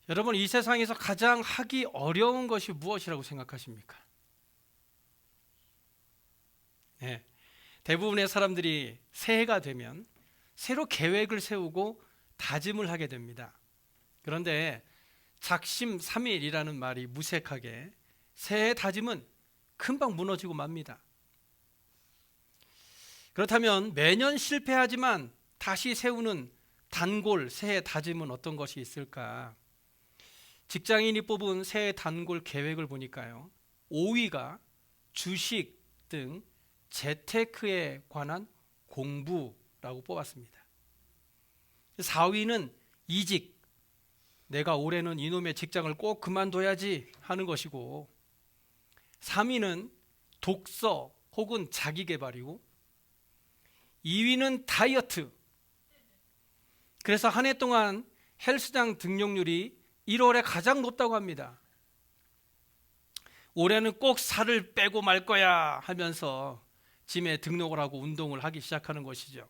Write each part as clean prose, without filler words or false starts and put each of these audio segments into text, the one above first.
여러분, 이 세상에서 가장 하기 어려운 것이 무엇이라고 생각하십니까? 네, 대부분의 사람들이 새해가 되면 새로 계획을 세우고 다짐을 하게 됩니다. 그런데 작심삼일이라는 말이 무색하게 새해 다짐은 금방 무너지고 맙니다. 그렇다면 매년 실패하지만 다시 세우는 단골 새해 다짐은 어떤 것이 있을까? 직장인이 뽑은 새해 단골 계획을 보니까요, 5위가 주식 등 재테크에 관한 공부라고 뽑았습니다. 4위는 이직, 내가 올해는 이놈의 직장을 꼭 그만둬야지 하는 것이고, 3위는 독서 혹은 자기계발이고, 2위는 다이어트. 그래서 한 해 동안 헬스장 등록률이 1월에 가장 높다고 합니다. 올해는 꼭 살을 빼고 말 거야 하면서 짐에 등록을 하고 운동을 하기 시작하는 것이죠.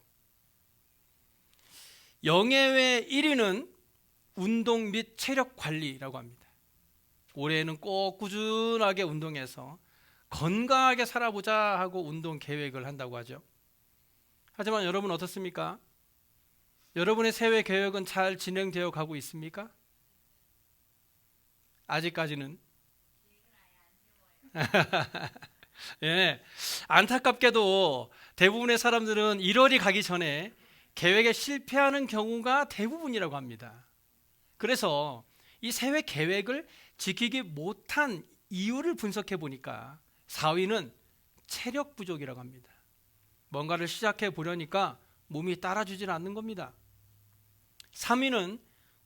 영예외 1위는 운동 및 체력 관리라고 합니다. 올해는 꼭 꾸준하게 운동해서 건강하게 살아보자 하고 운동 계획을 한다고 하죠. 하지만 여러분 어떻습니까? 여러분의 새해 계획은 잘 진행되어 가고 있습니까? 아직까지는. 예, 안타깝게도 대부분의 사람들은 1월이 가기 전에 계획에 실패하는 경우가 대부분이라고 합니다. 그래서 이 새해 계획을 지키지 못한 이유를 분석해 보니까 4위는 체력 부족이라고 합니다. 뭔가를 시작해 보려니까 몸이 따라주질 않는 겁니다. 3위는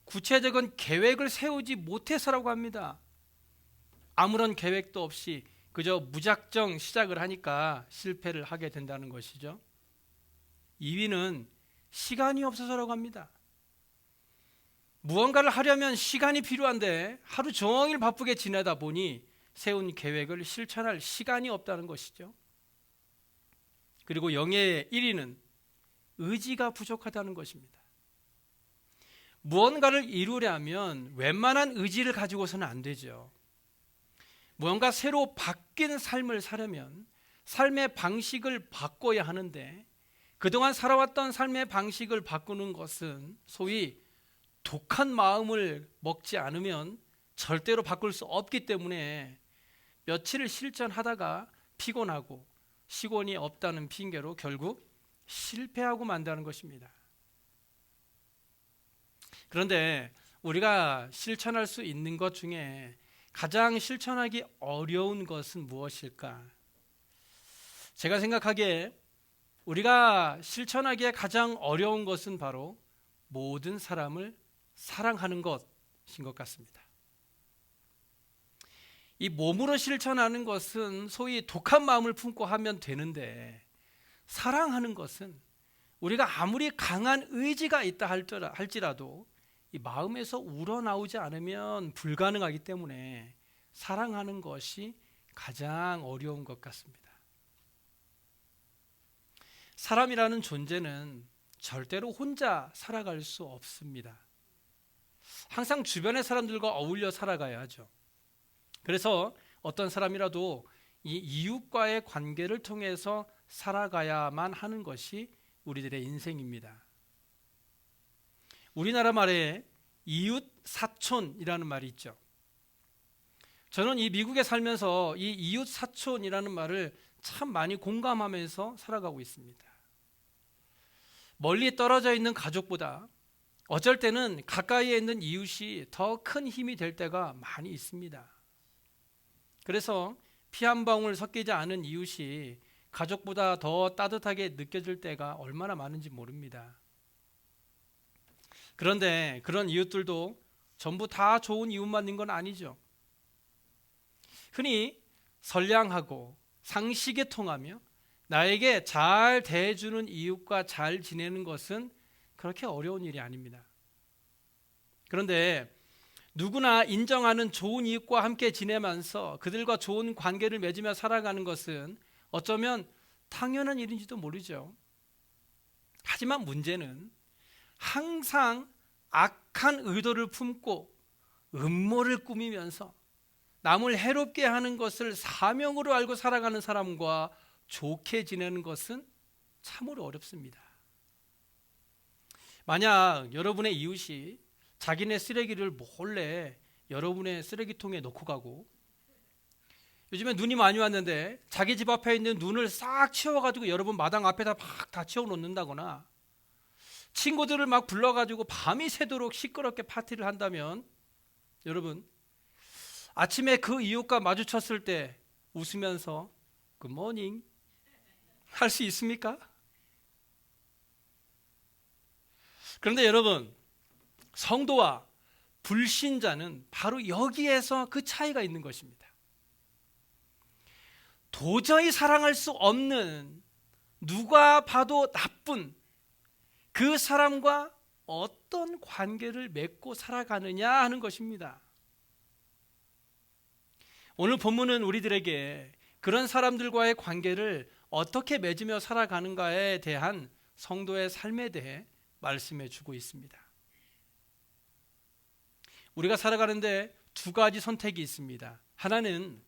구체적인 계획을 세우지 못해서라고 합니다. 아무런 계획도 없이 그저 무작정 시작을 하니까 실패를 하게 된다는 것이죠. 2위는 시간이 없어서라고 합니다. 무언가를 하려면 시간이 필요한데 하루 종일 바쁘게 지내다 보니 세운 계획을 실천할 시간이 없다는 것이죠. 그리고 영예의 1위는 의지가 부족하다는 것입니다. 무언가를 이루려면 웬만한 의지를 가지고서는 안 되죠. 무언가 새로 바뀐 삶을 사려면 삶의 방식을 바꿔야 하는데, 그동안 살아왔던 삶의 방식을 바꾸는 것은 소위 독한 마음을 먹지 않으면 절대로 바꿀 수 없기 때문에 며칠을 실천하다가 피곤하고 시곤이 없다는 핑계로 결국 실패하고 만다는 것입니다. 그런데 우리가 실천할 수 있는 것 중에 가장 실천하기 어려운 것은 무엇일까? 제가 생각하기에 우리가 실천하기에 가장 어려운 것은 바로 모든 사람을 사랑하는 것인 것 같습니다. 이 몸으로 실천하는 것은 소위 독한 마음을 품고 하면 되는데, 사랑하는 것은 우리가 아무리 강한 의지가 있다 할지라도 이 마음에서 우러나오지 않으면 불가능하기 때문에 사랑하는 것이 가장 어려운 것 같습니다. 사람이라는 존재는 절대로 혼자 살아갈 수 없습니다. 항상 주변의 사람들과 어울려 살아가야 하죠. 그래서 어떤 사람이라도 이 이웃과의 관계를 통해서 살아가야만 하는 것이 우리들의 인생입니다. 우리나라 말에 이웃 사촌이라는 말이 있죠. 저는 이 미국에 살면서 이 이웃 사촌이라는 말을 참 많이 공감하면서 살아가고 있습니다. 멀리 떨어져 있는 가족보다 어쩔 때는 가까이에 있는 이웃이 더 큰 힘이 될 때가 많이 있습니다. 그래서 피 한 방울 섞이지 않은 이웃이 가족보다 더 따뜻하게 느껴질 때가 얼마나 많은지 모릅니다. 그런데 그런 이웃들도 전부 다 좋은 이웃만 있는 건 아니죠. 흔히 선량하고 상식에 통하며 나에게 잘 대해주는 이웃과 잘 지내는 것은 그렇게 어려운 일이 아닙니다. 그런데 누구나 인정하는 좋은 이웃과 함께 지내면서 그들과 좋은 관계를 맺으며 살아가는 것은 어쩌면 당연한 일인지도 모르죠. 하지만 문제는 항상 악한 의도를 품고 음모를 꾸미면서 남을 해롭게 하는 것을 사명으로 알고 살아가는 사람과 좋게 지내는 것은 참으로 어렵습니다. 만약 여러분의 이웃이 자기네 쓰레기를 몰래 여러분의 쓰레기통에 놓고 가고, 요즘에 눈이 많이 왔는데 자기 집 앞에 있는 눈을 싹 치워가지고 여러분 마당 앞에다 막 다 치워놓는다거나, 친구들을 막 불러가지고 밤이 새도록 시끄럽게 파티를 한다면, 여러분 아침에 그 이웃과 마주쳤을 때 웃으면서 굿모닝 할 수 있습니까? 그런데 여러분, 성도와 불신자는 바로 여기에서 그 차이가 있는 것입니다. 도저히 사랑할 수 없는, 누가 봐도 나쁜 그 사람과 어떤 관계를 맺고 살아가느냐 하는 것입니다. 오늘 본문은 우리들에게 그런 사람들과의 관계를 어떻게 맺으며 살아가는가에 대한 성도의 삶에 대해 말씀해 주고 있습니다. 우리가 살아가는데 두 가지 선택이 있습니다. 하나는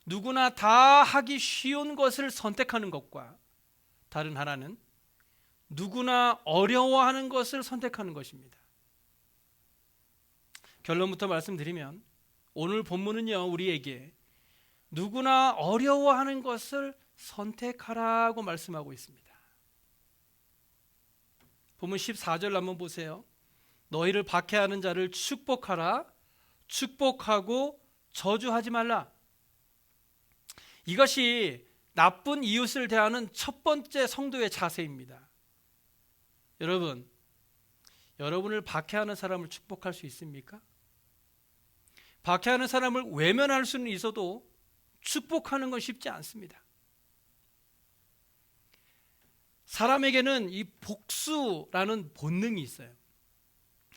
누구나 다 하기 쉬운 것을 선택하는 것과, 다른 하나는 누구나 어려워하는 것을 선택하는 것입니다. 결론부터 말씀드리면, 오늘 본문은요, 우리에게 누구나 어려워하는 것을 선택하라고 말씀하고 있습니다. 본문 14절 한번 보세요. 너희를 박해하는 자를 축복하라. 축복하고 저주하지 말라. 이것이 나쁜 이웃을 대하는 첫 번째 성도의 자세입니다. 여러분, 여러분을 박해하는 사람을 축복할 수 있습니까? 박해하는 사람을 외면할 수는 있어도 축복하는 건 쉽지 않습니다. 사람에게는 이 복수라는 본능이 있어요.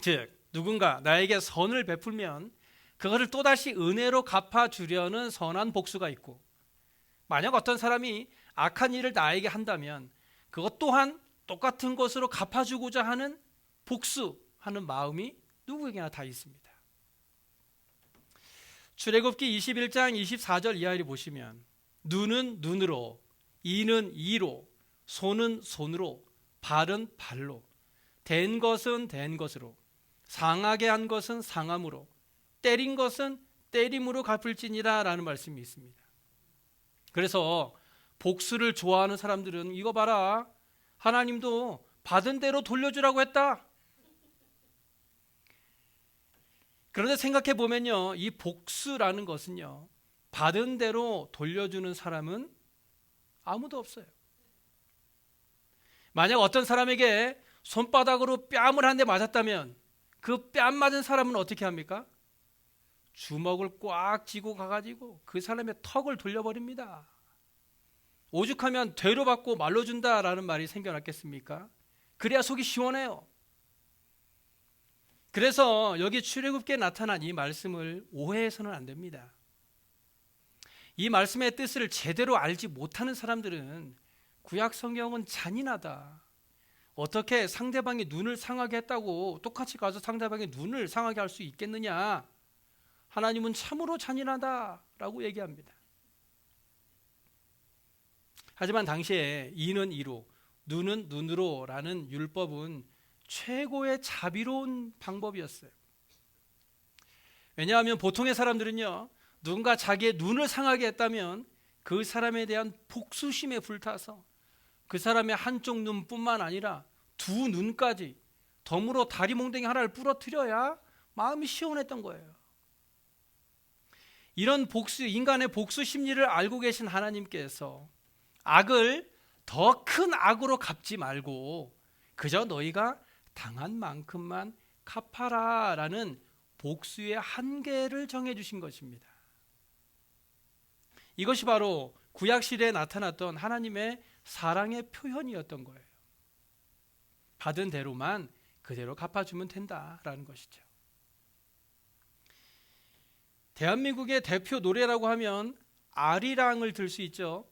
즉, 누군가 나에게 선을 베풀면 그것을 또다시 은혜로 갚아주려는 선한 복수가 있고, 만약 어떤 사람이 악한 일을 나에게 한다면 그것 또한 똑같은 것으로 갚아주고자 하는 복수하는 마음이 누구에게나 다 있습니다. 출애굽기 21장 24절 이하를 보시면, 눈은 눈으로, 이는 이로, 손은 손으로, 발은 발로, 된 것은 된 것으로, 상하게 한 것은 상함으로, 때린 것은 때림으로 갚을지니라 라는 말씀이 있습니다. 그래서 복수를 좋아하는 사람들은 이거 봐라, 하나님도 받은 대로 돌려주라고 했다. 그런데 생각해 보면요, 이 복수라는 것은요, 받은 대로 돌려주는 사람은 아무도 없어요. 만약 어떤 사람에게 손바닥으로 뺨을 한 대 맞았다면 그 뺨 맞은 사람은 어떻게 합니까? 주먹을 꽉 쥐고 가가지고 그 사람의 턱을 돌려버립니다. 오죽하면 되로 받고 말로 준다라는 말이 생겨났겠습니까? 그래야 속이 시원해요. 그래서 여기 출애굽기에 나타난 이 말씀을 오해해서는 안 됩니다. 이 말씀의 뜻을 제대로 알지 못하는 사람들은 구약 성경은 잔인하다, 어떻게 상대방의 눈을 상하게 했다고 똑같이 가서 상대방의 눈을 상하게 할 수 있겠느냐, 하나님은 참으로 잔인하다라고 얘기합니다. 하지만 당시에 이는 이로, 눈은 눈으로 라는 율법은 최고의 자비로운 방법이었어요. 왜냐하면 보통의 사람들은요, 누군가 자기의 눈을 상하게 했다면 그 사람에 대한 복수심에 불타서 그 사람의 한쪽 눈뿐만 아니라 두 눈까지 덤으로 다리 몽둥이 하나를 부러뜨려야 마음이 시원했던 거예요. 이런 복수, 인간의 복수 심리를 알고 계신 하나님께서 악을 더 큰 악으로 갚지 말고 그저 너희가 당한 만큼만 갚아라 라는 복수의 한계를 정해주신 것입니다. 이것이 바로 구약시대에 나타났던 하나님의 사랑의 표현이었던 거예요. 받은 대로만 그대로 갚아주면 된다라는 것이죠. 대한민국의 대표 노래라고 하면 아리랑을 들 수 있죠.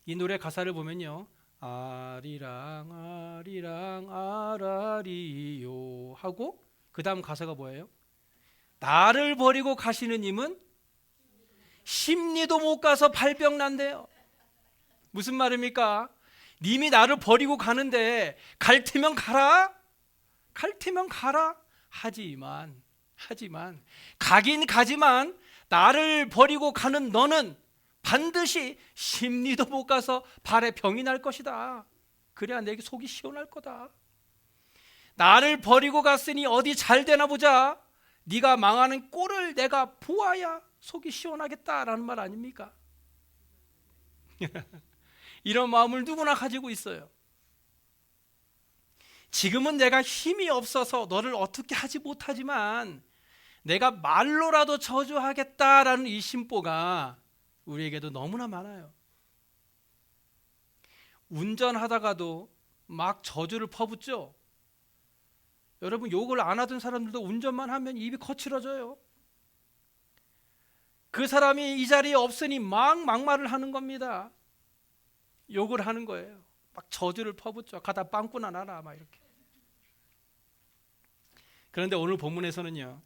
이 노래 가사를 보면요, 아리랑 아리랑 아라리요 하고 그 다음 가사가 뭐예요? 나를 버리고 가시는 님은 십리도 못 가서 발병 난대요. 무슨 말입니까? 님이 나를 버리고 가는데 갈 테면 가라? 갈 테면 가라? 하지만 가긴 가지만 나를 버리고 가는 너는 반드시 십리도 못 가서 발에 병이 날 것이다. 그래야 내게 속이 시원할 거다. 나를 버리고 갔으니 어디 잘 되나 보자. 네가 망하는 꼴을 내가 보아야 속이 시원하겠다라는 말 아닙니까? 이런 마음을 누구나 가지고 있어요. 지금은 내가 힘이 없어서 너를 어떻게 하지 못하지만 내가 말로라도 저주하겠다라는 이 심보가 우리에게도 너무나 많아요. 운전하다가도 막 저주를 퍼붓죠. 여러분, 욕을 안 하던 사람들도 운전만 하면 입이 거칠어져요. 그 사람이 이 자리에 없으니 막말을 하는 겁니다. 욕을 하는 거예요. 막 저주를 퍼붓죠. 가다 빵꾸나 나라 막 이렇게. 그런데 오늘 본문에서는요,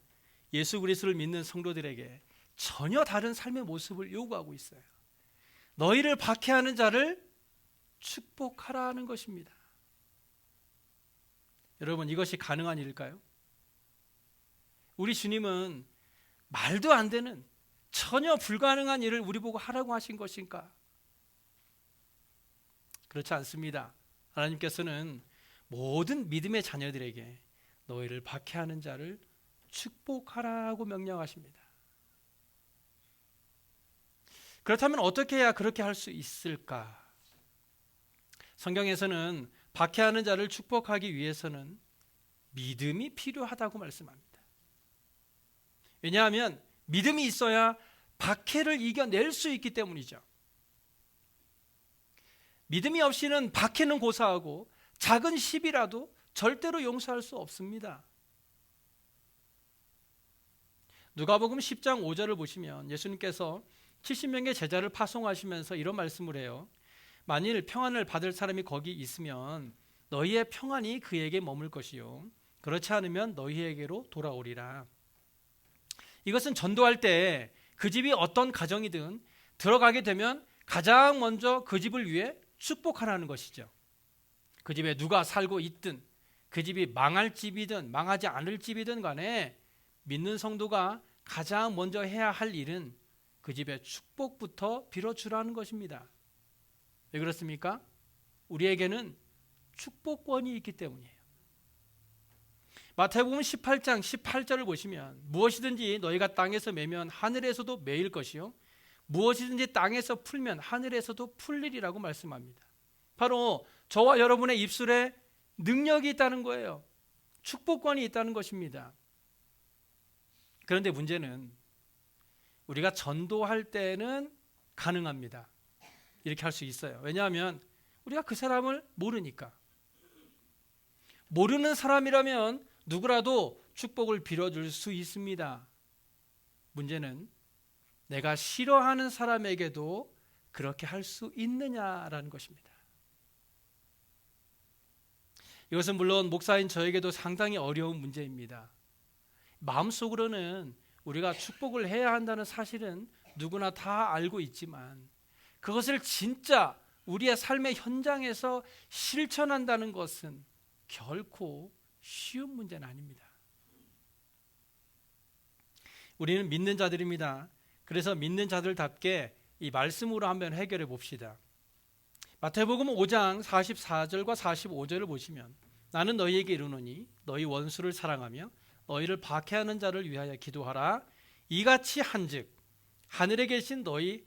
예수 그리스도를 믿는 성도들에게 전혀 다른 삶의 모습을 요구하고 있어요. 너희를 박해하는 자를 축복하라는 것입니다. 여러분, 이것이 가능한 일일까요? 우리 주님은 말도 안 되는 전혀 불가능한 일을 우리 보고 하라고 하신 것인가? 그렇지 않습니다. 하나님께서는 모든 믿음의 자녀들에게 너희를 박해하는 자를 축복하라고 명령하십니다. 그렇다면 어떻게 해야 그렇게 할 수 있을까? 성경에서는 박해하는 자를 축복하기 위해서는 믿음이 필요하다고 말씀합니다. 왜냐하면 믿음이 있어야 박해를 이겨낼 수 있기 때문이죠. 믿음이 없이는 박해는 고사하고 작은 시비라도 절대로 용서할 수 없습니다. 누가복음 10장 5절을 보시면 예수님께서 70명의 제자를 파송하시면서 이런 말씀을 해요. 만일 평안을 받을 사람이 거기 있으면 너희의 평안이 그에게 머물 것이요 그렇지 않으면 너희에게로 돌아오리라. 이것은 전도할 때 그 집이 어떤 가정이든 들어가게 되면 가장 먼저 그 집을 위해 축복하라는 것이죠. 그 집에 누가 살고 있든 그 집이 망할 집이든 망하지 않을 집이든 간에 믿는 성도가 가장 먼저 해야 할 일은 그 집의 축복부터 빌어주라는 것입니다. 왜 그렇습니까? 우리에게는 축복권이 있기 때문이에요. 마태복음 18장 18절을 보시면 무엇이든지 너희가 땅에서 매면 하늘에서도 매일 것이요 무엇이든지 땅에서 풀면 하늘에서도 풀리리라고 말씀합니다. 바로 저와 여러분의 입술에 능력이 있다는 거예요. 축복권이 있다는 것입니다. 그런데 문제는 우리가 전도할 때는 가능합니다. 이렇게 할 수 있어요. 왜냐하면 우리가 그 사람을 모르니까. 모르는 사람이라면 누구라도 축복을 빌어줄 수 있습니다. 문제는 내가 싫어하는 사람에게도 그렇게 할 수 있느냐라는 것입니다. 이것은 물론 목사인 저에게도 상당히 어려운 문제입니다. 마음속으로는 우리가 축복을 해야 한다는 사실은 누구나 다 알고 있지만 그것을 진짜 우리의 삶의 현장에서 실천한다는 것은 결코 쉬운 문제는 아닙니다. 우리는 믿는 자들입니다. 그래서 믿는 자들답게 이 말씀으로 한번 해결해 봅시다. 마태복음 5장 44절과 45절을 보시면 나는 너희에게 이르노니 너희 원수를 사랑하며 너희를 박해하는 자를 위하여 기도하라. 이같이 한즉 하늘에 계신 너희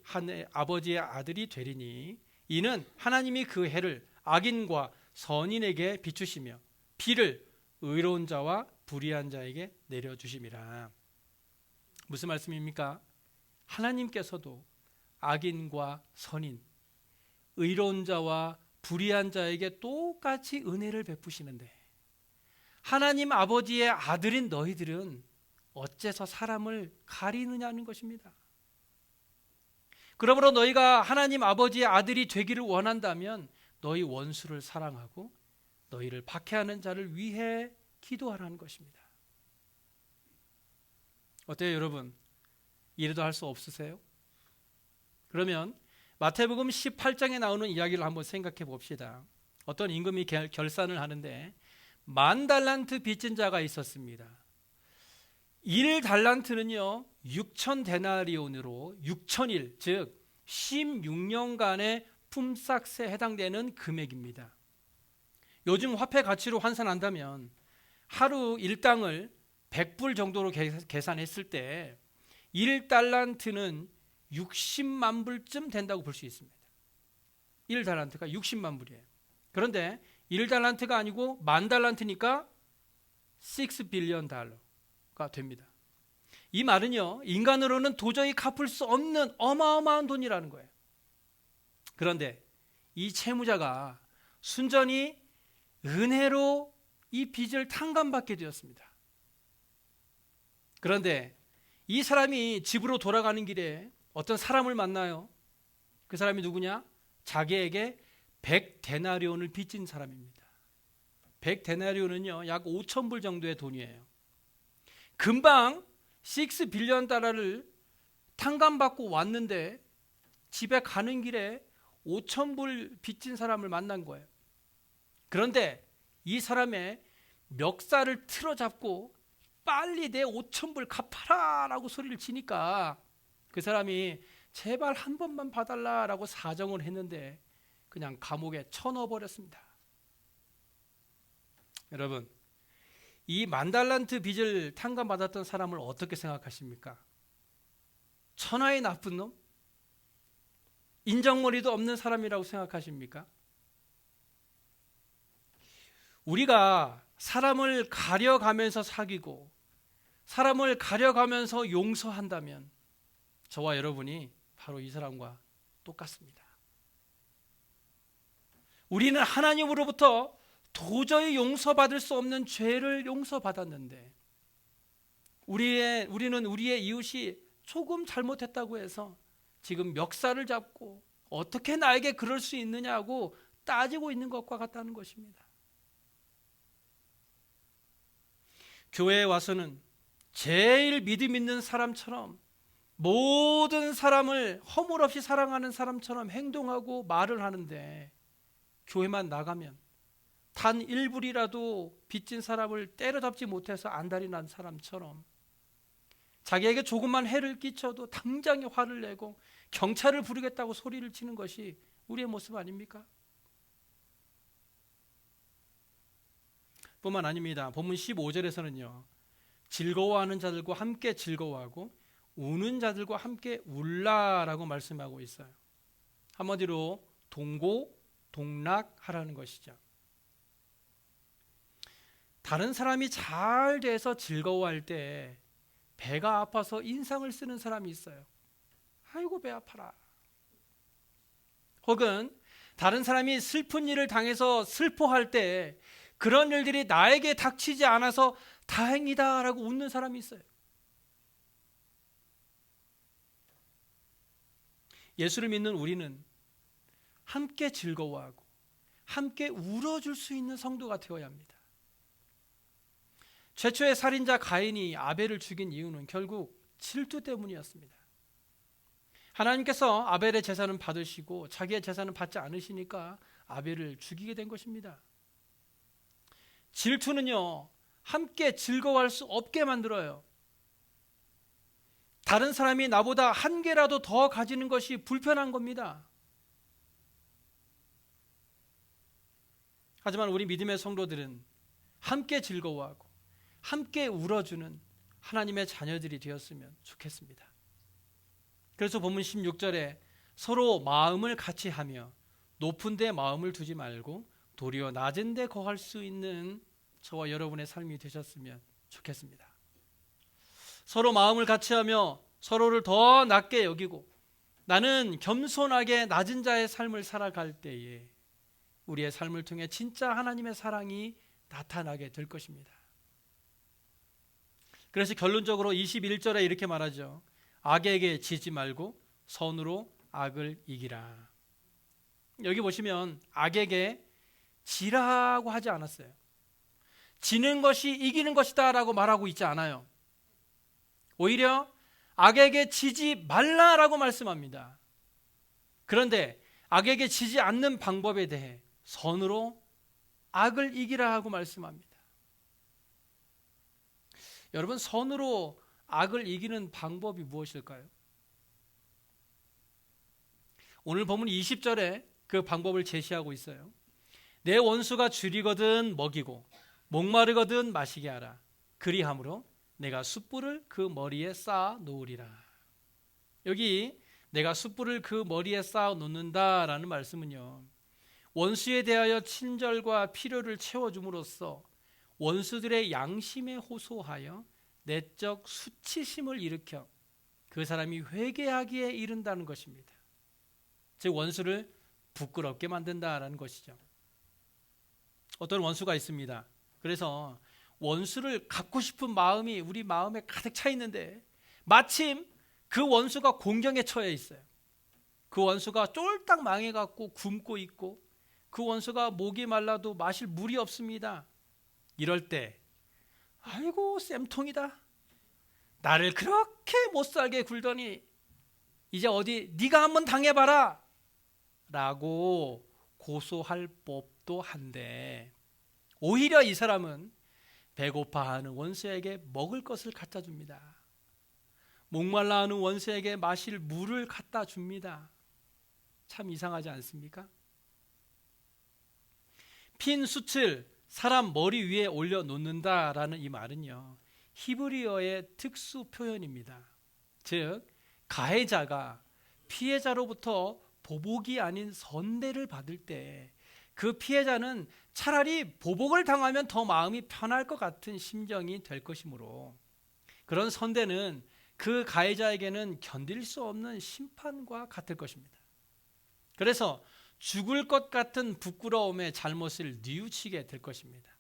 아버지의 아들이 되리니 이는 하나님이 그 해를 악인과 선인에게 비추시며 비를 의로운 자와 불의한 자에게 내려주심이라. 무슨 말씀입니까? 하나님께서도 악인과 선인, 의로운 자와 불의한 자에게 똑같이 은혜를 베푸시는데 하나님 아버지의 아들인 너희들은 어째서 사람을 가리느냐는 것입니다. 그러므로 너희가 하나님 아버지의 아들이 되기를 원한다면 너희 원수를 사랑하고 너희를 박해하는 자를 위해 기도하라는 것입니다. 어때요, 여러분? 이래도 할 수 없으세요? 그러면 마태복음 18장에 나오는 이야기를 한번 생각해 봅시다. 어떤 임금이 결산을 하는데 10,000달란트 빚진 자가 있었습니다. 1달란트는요 6,000데나리온으로 6,000일, 즉 16년간의 품삯에 해당되는 금액입니다. 요즘 화폐 가치로 환산한다면 하루 일당을 100불 정도로 계산했을 때 1달란트는 60만 불쯤 된다고 볼 수 있습니다. 1달란트가 60만 불이에요. 그런데 1달란트가 아니고 10,000달란트니까 6빌리언 달러가 됩니다. 이 말은요, 인간으로는 도저히 갚을 수 없는 어마어마한 돈이라는 거예요. 그런데 이 채무자가 순전히 은혜로 이 빚을 탕감받게 되었습니다. 그런데 이 사람이 집으로 돌아가는 길에 어떤 사람을 만나요. 그 사람이 누구냐? 자기에게 100데나리온을 빚진 사람입니다. 100데나리온은요 약 5,000불 정도의 돈이에요. 금방 6빌리언 달러를 탕감받고 왔는데 집에 가는 길에 5,000불 빚진 사람을 만난 거예요. 그런데 이 사람의 멱살을 틀어잡고 빨리 내 5,000불 갚아라 라고 소리를 치니까 그 사람이 제발 한 번만 봐달라라고 사정을 했는데 그냥 감옥에 쳐넣어버렸습니다. 여러분, 이 10,000달란트 빚을 탕감받았던 사람을 어떻게 생각하십니까? 천하의 나쁜 놈? 인정머리도 없는 사람이라고 생각하십니까? 우리가 사람을 가려가면서 사귀고 사람을 가려가면서 용서한다면 저와 여러분이 바로 이 사람과 똑같습니다. 우리는 하나님으로부터 도저히 용서받을 수 없는 죄를 용서받았는데 우리는 우리의 이웃이 조금 잘못했다고 해서 지금 멱살을 잡고 어떻게 나에게 그럴 수 있느냐고 따지고 있는 것과 같다는 것입니다. 교회에 와서는 제일 믿음 있는 사람처럼 모든 사람을 허물없이 사랑하는 사람처럼 행동하고 말을 하는데 교회만 나가면 단 1불이라도 빚진 사람을 때려잡지 못해서 안달이 난 사람처럼 자기에게 조금만 해를 끼쳐도 당장에 화를 내고 경찰을 부르겠다고 소리를 치는 것이 우리의 모습 아닙니까? 뿐만 아닙니다. 본문 15절에서는요. 즐거워하는 자들과 함께 즐거워하고 우는 자들과 함께 울라라고 말씀하고 있어요. 한마디로 동고동락하라는 것이죠. 다른 사람이 잘 돼서 즐거워할 때 배가 아파서 인상을 쓰는 사람이 있어요. 아이고 배 아파라. 혹은 다른 사람이 슬픈 일을 당해서 슬퍼할 때 그런 일들이 나에게 닥치지 않아서 다행이다라고 웃는 사람이 있어요. 예수를 믿는 우리는 함께 즐거워하고 함께 울어줄 수 있는 성도가 되어야 합니다. 최초의 살인자 가인이 아벨을 죽인 이유는 결국 질투 때문이었습니다. 하나님께서 아벨의 제사는 받으시고 자기의 제사는 받지 않으시니까 아벨을 죽이게 된 것입니다. 질투는요, 함께 즐거워할 수 없게 만들어요. 다른 사람이 나보다 한 개라도 더 가지는 것이 불편한 겁니다. 하지만 우리 믿음의 성도들은 함께 즐거워하고 함께 울어주는 하나님의 자녀들이 되었으면 좋겠습니다. 그래서 본문 16절에 서로 마음을 같이 하며 높은 데 마음을 두지 말고 도리어 낮은 데 거할 수 있는 저와 여러분의 삶이 되셨으면 좋겠습니다. 서로 마음을 같이 하며 서로를 더 낮게 여기고 나는 겸손하게 낮은 자의 삶을 살아갈 때에 우리의 삶을 통해 진짜 하나님의 사랑이 나타나게 될 것입니다. 그래서 결론적으로 21절에 이렇게 말하죠. 악에게 지지 말고 선으로 악을 이기라. 여기 보시면 악에게 지라고 하지 않았어요. 지는 것이 이기는 것이다 라고 말하고 있지 않아요. 오히려 악에게 지지 말라라고 말씀합니다. 그런데 악에게 지지 않는 방법에 대해 선으로 악을 이기라 하고 말씀합니다. 여러분, 선으로 악을 이기는 방법이 무엇일까요? 오늘 본문 20절에 그 방법을 제시하고 있어요. 내 원수가 줄이거든 먹이고 목마르거든 마시게 하라. 그리함으로 내가 숯불을 그 머리에 쌓아 놓으리라. 여기 내가 숯불을 그 머리에 쌓아 놓는다라는 말씀은요, 원수에 대하여 친절과 필요를 채워줌으로써 원수들의 양심에 호소하여 내적 수치심을 일으켜 그 사람이 회개하기에 이른다는 것입니다. 즉 원수를 부끄럽게 만든다라는 것이죠. 어떤 원수가 있습니다. 그래서 원수를 갚고 싶은 마음이 우리 마음에 가득 차 있는데 마침 그 원수가 공경에 처해 있어요. 그 원수가 쫄딱 망해갖고 굶고 있고 그 원수가 목이 말라도 마실 물이 없습니다. 이럴 때 아이고 쌤통이다. 나를 그렇게 못살게 굴더니 이제 어디 네가 한번 당해봐라 라고 고소할 법도 한데 오히려 이 사람은 배고파하는 원수에게 먹을 것을 갖다 줍니다. 목말라하는 원수에게 마실 물을 갖다 줍니다. 참 이상하지 않습니까? 핀 숯을 사람 머리 위에 올려놓는다라는 이 말은요, 히브리어의 특수 표현입니다. 즉 가해자가 피해자로부터 보복이 아닌 선대를 받을 때 그 피해자는 차라리 보복을 당하면 더 마음이 편할 것 같은 심정이 될 것이므로 그런 선대는 그 가해자에게는 견딜 수 없는 심판과 같을 것입니다. 그래서 죽을 것 같은 부끄러움의 잘못을 뉘우치게 될 것입니다.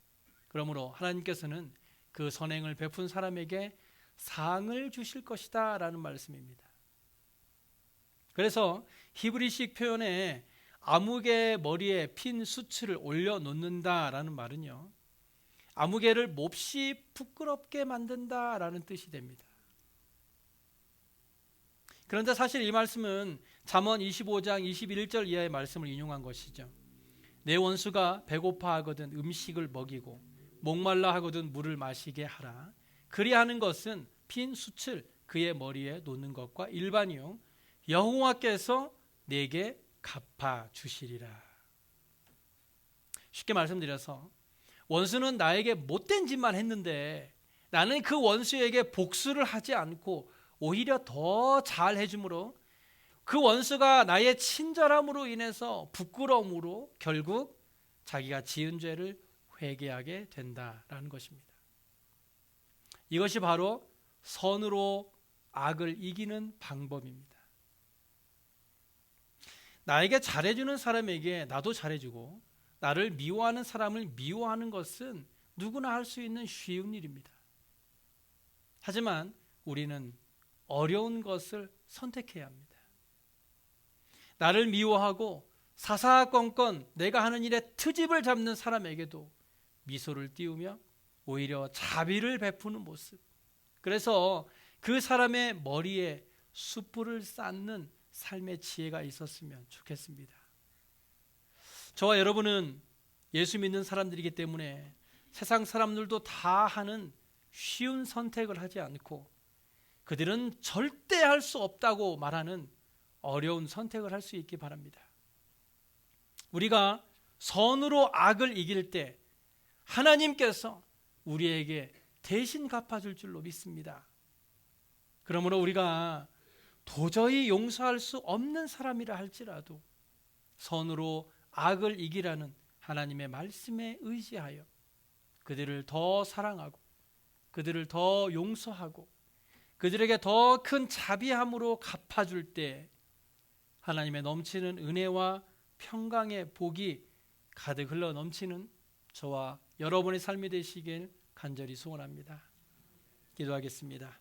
그러므로 하나님께서는 그 선행을 베푼 사람에게 상을 주실 것이다 라는 말씀입니다. 그래서 히브리식 표현에 아무개 머리에 핀 숯을 올려놓는다라는 말은요, 아무개를 몹시 부끄럽게 만든다라는 뜻이 됩니다. 그런데 사실 이 말씀은 잠언 25장 21절 이하의 말씀을 인용한 것이죠. 내 원수가 배고파하거든 음식을 먹이고 목말라하거든 물을 마시게 하라. 그리하는 것은 핀 숯을 그의 머리에 놓는 것과 일반이요 여호와께서 내게 갚아 주시리라. 쉽게 말씀드려서 원수는 나에게 못된 짓만 했는데 나는 그 원수에게 복수를 하지 않고 오히려 더 잘해주므로 그 원수가 나의 친절함으로 인해서 부끄러움으로 결국 자기가 지은 죄를 회개하게 된다라는 것입니다. 이것이 바로 선으로 악을 이기는 방법입니다. 나에게 잘해주는 사람에게 나도 잘해주고 나를 미워하는 사람을 미워하는 것은 누구나 할 수 있는 쉬운 일입니다. 하지만 우리는 어려운 것을 선택해야 합니다. 나를 미워하고 사사건건 내가 하는 일에 트집을 잡는 사람에게도 미소를 띄우며 오히려 자비를 베푸는 모습, 그래서 그 사람의 머리에 숯불을 쌓는 삶의 지혜가 있었으면 좋겠습니다. 저와 여러분은 예수 믿는 사람들이기 때문에 세상 사람들도 다 하는 쉬운 선택을 하지 않고 그들은 절대 할 수 없다고 말하는 어려운 선택을 할 수 있기 바랍니다. 우리가 선으로 악을 이길 때 하나님께서 우리에게 대신 갚아줄 줄로 믿습니다. 그러므로 우리가 도저히 용서할 수 없는 사람이라 할지라도 선으로 악을 이기라는 하나님의 말씀에 의지하여 그들을 더 사랑하고 그들을 더 용서하고 그들에게 더 큰 자비함으로 갚아줄 때 하나님의 넘치는 은혜와 평강의 복이 가득 흘러 넘치는 저와 여러분의 삶이 되시길 간절히 소원합니다. 기도하겠습니다.